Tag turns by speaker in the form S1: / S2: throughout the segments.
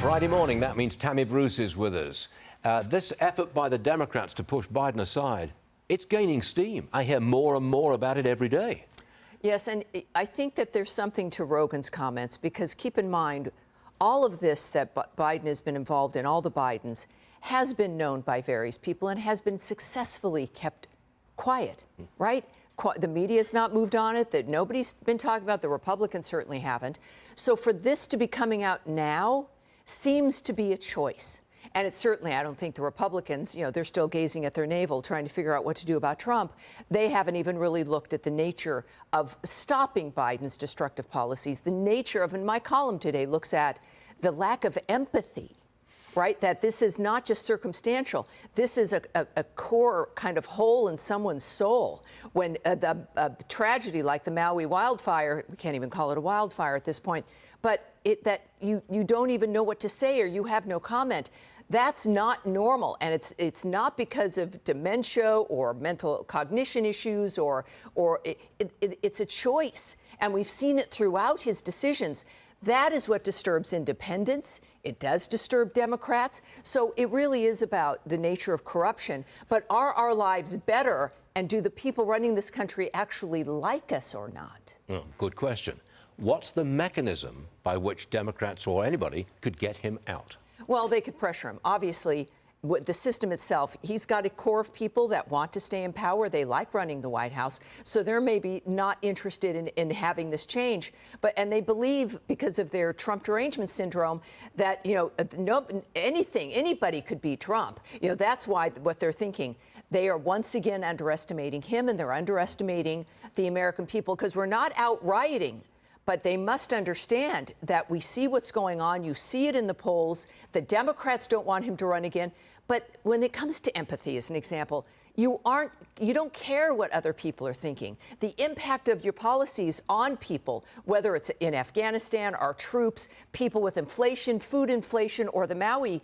S1: Friday morning, that means Tammy Bruce is with us. This effort by the Democrats to push Biden aside, it's gaining steam. I hear more and more about it every day.
S2: Yes, and I think that there's something to Rogan's comments, because keep in mind, all of this that Biden has been involved in, all the Bidens, has been known by various people and has been successfully kept quiet, right? The media's not moved on it, that nobody's been talking about, the Republicans certainly haven't. So for this to be coming out now seems to be a choice. And it's certainly, I don't think the Republicans, they're still gazing at their navel, trying to figure out what to do about Trump. They haven't even really looked at the nature of stopping Biden's destructive policies. The nature of, and my column today looks at the lack of empathy, right? That this is not just circumstantial. This is a core kind of hole in someone's soul. When a tragedy like the Maui wildfire, we can't even call it a wildfire at this point, but that you don't even know what to say, or you have no comment. That's not normal, and it's not because of dementia or mental cognition issues, or it's a choice, and we've seen it throughout his decisions. That is what disturbs independents. It does disturb Democrats. So it really is about the nature of corruption. But are our lives better, and do the people running this country actually like us or not?
S1: Oh, good question. What's the mechanism by which Democrats or anybody could get him out?
S2: Well, they could pressure him. Obviously, the system itself, he's got a core of people that want to stay in power. They like running the White House. So they're maybe not interested in having this change. And they believe, because of their Trump derangement syndrome, that, anybody could beat Trump. That's why what they're thinking. They are once again underestimating him, and they're underestimating the American people, because we're not out rioting. But they must understand that we see what's going on. You see it in the polls. The Democrats don't want him to run again. But when it comes to empathy, as an example, you don't care what other people are thinking. The impact of your policies on people, whether it's in Afghanistan, our troops, people with inflation, food inflation, or the Maui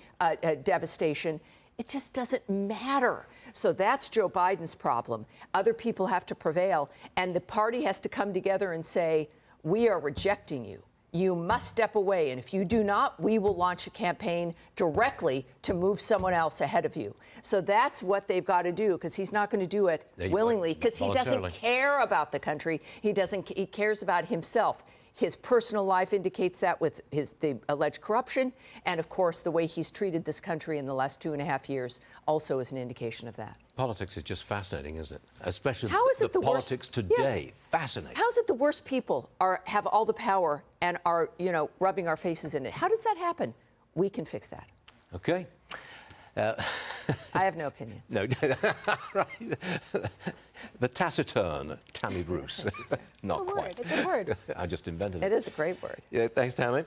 S2: devastation, it just doesn't matter. So that's Joe Biden's problem. Other people have to prevail, and the party has to come together and say, we are rejecting you. You must step away. And if you do not, we will launch a campaign directly to move someone else ahead of you. So that's what they've got to do, because he's not going to do it willingly, because he doesn't care about the country. He cares about himself. His personal life indicates that with the alleged corruption. And, of course, the way he's treated this country in the last 2.5 years also is an indication of that.
S1: Politics is just fascinating, isn't it? Especially the politics today. Yes. Fascinating.
S2: How is it the worst people have all the power and are, rubbing our faces in it? How does that happen? We can fix that.
S1: Okay.
S2: I have no opinion.
S1: No. Right. The taciturn Tammy Bruce. Not quite.
S2: It's a good word.
S1: I just invented it.
S2: It is a great word.
S1: Yeah, thanks, Tammy.